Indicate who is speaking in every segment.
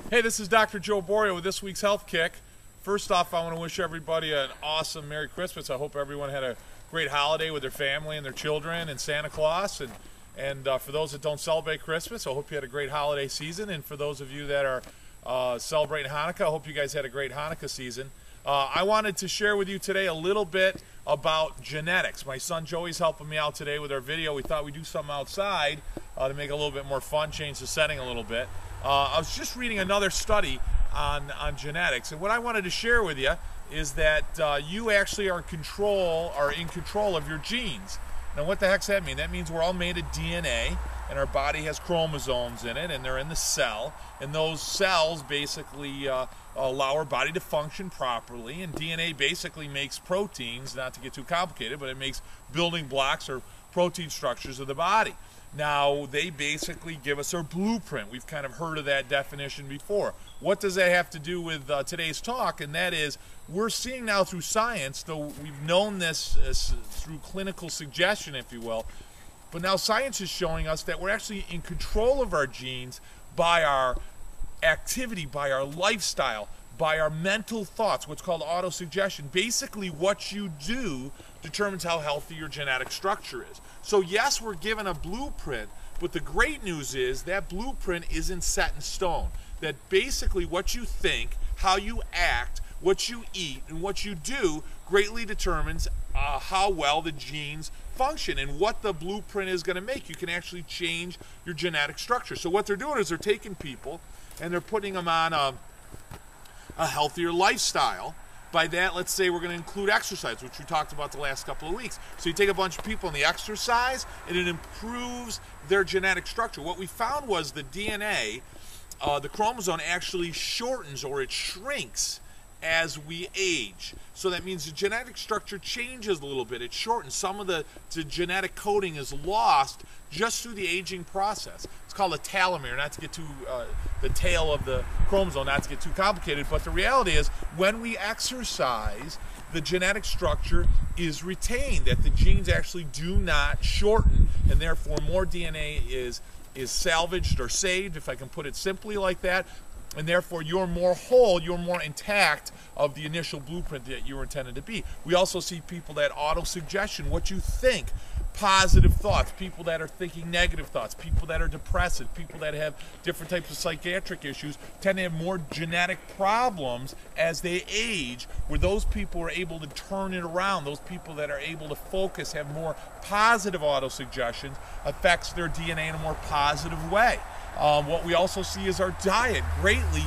Speaker 1: Hey, this is Dr. Joe Borio with this week's Health Kick. First off, I want to wish everybody an awesome Merry Christmas. I hope everyone had a great holiday with their family and their children and Santa Claus. And for those that don't celebrate Christmas, I hope you had a great holiday season. And for those of you that are celebrating Hanukkah, I hope you guys had a great Hanukkah season. I wanted to share with you today a little bit about genetics. My son Joey's helping me out today with our video. We thought we'd do something outside to make it a little bit more fun, change the setting a little bit. I was just reading another study on genetics, and what I wanted to share with you is that you actually are in control of your genes. Now, what the heck's that mean? That means we're all made of DNA, and our body has chromosomes in it, and they're in the cell, and those cells basically allow our body to function properly, and DNA basically makes proteins, not to get too complicated, but it makes building blocks or protein structures of the body. Now, they basically give us our blueprint. We've kind of heard of that definition before. What does that have to do with today's talk? And that is, we're seeing now through science, though we've known this through clinical suggestion, if you will, but now science is showing us that we're actually in control of our genes by our activity, by our lifestyle, by our mental thoughts, what's called autosuggestion. Basically, what you do determines how healthy your genetic structure is. So yes, we're given a blueprint, but the great news is that blueprint isn't set in stone. That basically what you think, how you act, what you eat, and what you do greatly determines how well the genes function and what the blueprint is going to make. You can actually change your genetic structure. So what they're doing is they're taking people and they're putting them on a healthier lifestyle. By that, let's say we're going to include exercise, which we talked about the last couple of weeks. So you take a bunch of people and they exercise, and it improves their genetic structure. What we found was the DNA, the chromosome actually shortens or it shrinks as we age. So that means the genetic structure changes a little bit. It shortens. Some of the genetic coding is lost just through the aging process. It's called a telomere, not to get too, the tail of the chromosome, not to get too complicated, but the reality is when we exercise, the genetic structure is retained, that the genes actually do not shorten, and therefore more DNA is salvaged or saved, if I can put it simply like that, and therefore you're more whole, you're more intact of the initial blueprint that you were intended to be. We also see people that auto-suggestion, what you think, positive thoughts, people that are thinking negative thoughts, people that are depressive, people that have different types of psychiatric issues tend to have more genetic problems as they age, where those people are able to turn it around. Those people that are able to focus, have more positive auto-suggestions, affects their DNA in a more positive way. What we also see is our diet greatly.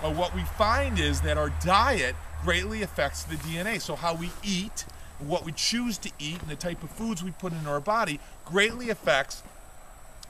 Speaker 1: What we find is that our diet greatly affects the DNA. So how we eat, what we choose to eat, and the type of foods we put into our body greatly affects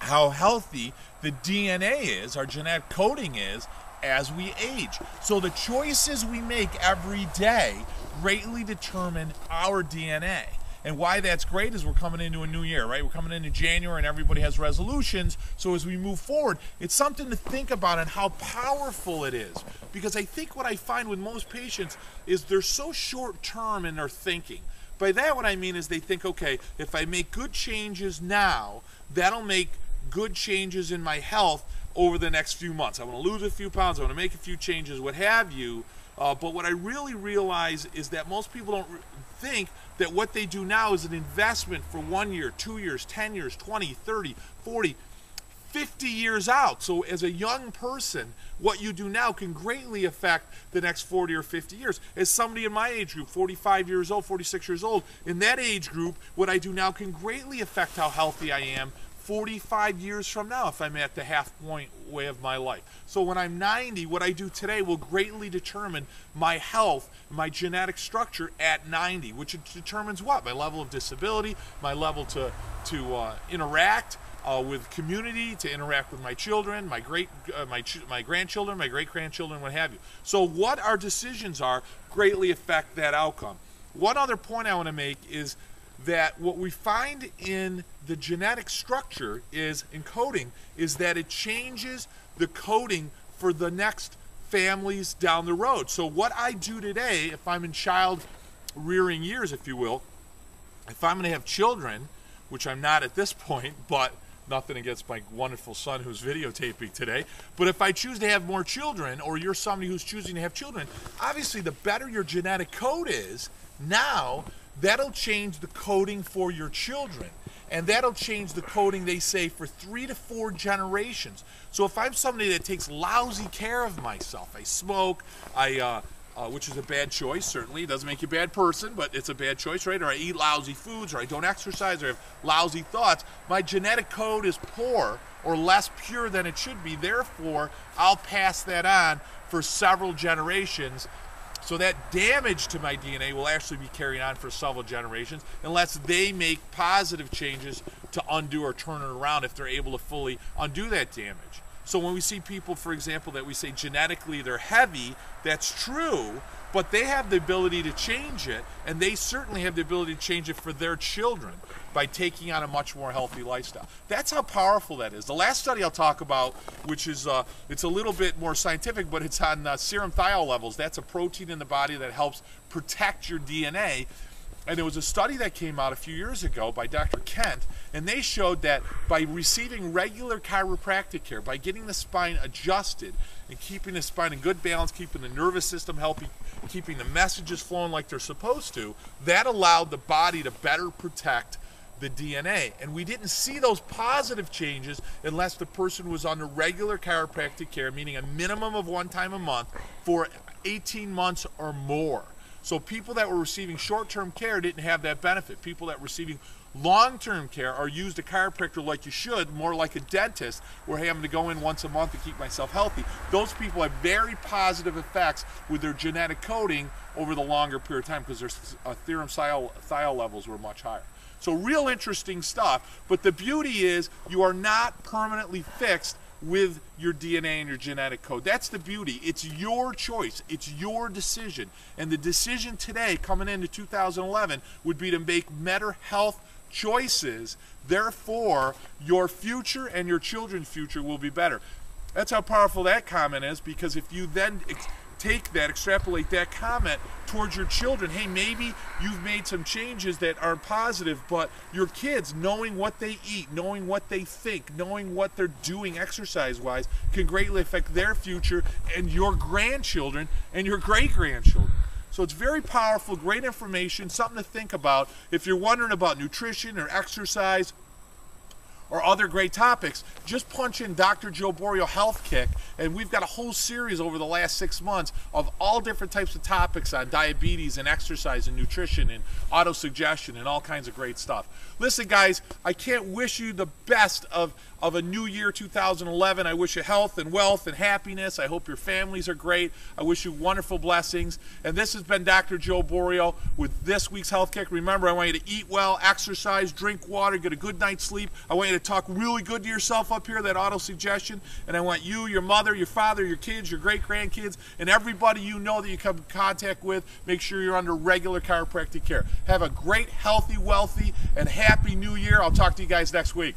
Speaker 1: how healthy the DNA is, our genetic coding is, as we age. So the choices we make every day greatly determine our DNA. And why that's great is we're coming into a new year, right? We're coming into January and everybody has resolutions. So as we move forward, it's something to think about and how powerful it is. Because I think what I find with most patients is they're so short-term in their thinking. By that, what I mean is they think, okay, if I make good changes now, that'll make good changes in my health over the next few months. I want to lose a few pounds, I want to make a few changes, what have you. But what I really realize is that most people don't think that what they do now is an investment for 1 year, 2 years, 10 years, 20, 30, 40, 50 years out. So as a young person, what you do now can greatly affect the next 40 or 50 years. As somebody in my age group, 45 years old, 46 years old, in that age group, what I do now can greatly affect how healthy I am 45 years from now if I'm at the half-point way of my life. So when I'm 90, what I do today will greatly determine my health, my genetic structure at 90, which determines what? My level of disability, my level to interact with community, to interact with my children, my grandchildren, my great-grandchildren, what have you. So what our decisions are greatly affect that outcome. One other point I want to make is that what we find in the genetic structure is, in coding, is that it changes the coding for the next families down the road. So what I do today, if I'm in child rearing years, if you will, if I'm going to have children, which I'm not at this point, but Nothing against my wonderful son who's videotaping today. But if I choose to have more children, or you're somebody who's choosing to have children, obviously the better your genetic code is, now that'll change the coding for your children. And that'll change the coding, they say, for 3 to 4 generations. So if I'm somebody that takes lousy care of myself, I smoke, which is a bad choice, certainly. It doesn't make you a bad person, but it's a bad choice, right? Or I eat lousy foods, or I don't exercise, or I have lousy thoughts. My genetic code is poor or less pure than it should be. Therefore, I'll pass that on for several generations. So that damage to my DNA will actually be carried on for several generations unless they make positive changes to undo or turn it around, if they're able to fully undo that damage. So when we see people, for example, that we say genetically they're heavy, that's true, but they have the ability to change it, and they certainly have the ability to change it for their children by taking on a much more healthy lifestyle. That's how powerful that is. The last study I'll talk about, which is, it's a little bit more scientific, but it's on serum thiol levels. That's a protein in the body that helps protect your DNA. And there was a study that came out a few years ago by Dr. Kent, and they showed that by receiving regular chiropractic care, by getting the spine adjusted and keeping the spine in good balance, keeping the nervous system healthy, keeping the messages flowing like they're supposed to, that allowed the body to better protect the DNA. And we didn't see those positive changes unless the person was under regular chiropractic care, meaning a minimum of 1 time a month for 18 months or more. So people that were receiving short-term care didn't have that benefit. People that were receiving long-term care or used a chiropractor like you should, more like a dentist, where hey, I'm going to go in once a month to keep myself healthy. Those people have very positive effects with their genetic coding over the longer period of time because their serum thiol levels were much higher. So real interesting stuff, but the beauty is you are not permanently fixed with your DNA and your genetic code. That's the beauty. It's your choice. It's your decision. And the decision today, coming into 2011, would be to make better health choices. Therefore, your future and your children's future will be better. That's how powerful that comment is, because if you then take that, extrapolate that comment towards your children, hey, maybe you've made some changes that are positive, but your kids, knowing what they eat, knowing what they think, knowing what they're doing exercise-wise, can greatly affect their future and your grandchildren and your great-grandchildren. So it's very powerful, great information, something to think about. If you're wondering about nutrition or exercise or other great topics, just punch in Dr. Joe Borio Health Kick, and we've got a whole series over the last 6 months of all different types of topics on diabetes and exercise and nutrition and autosuggestion and all kinds of great stuff. Listen, guys, I can't wish you the best of a new year 2011. I wish you health and wealth and happiness. I hope your families are great. I wish you wonderful blessings. And this has been Dr. Joe Borio with this week's Health Kick. Remember, I want you to eat well, exercise, drink water, get a good night's sleep. I want you to talk really good to yourself up here, that auto-suggestion. And I want you, your mother, your father, your kids, your great-grandkids, and everybody you know that you come in contact with, make sure you're under regular chiropractic care. Have a great, healthy, wealthy, and happy new year. I'll talk to you guys next week.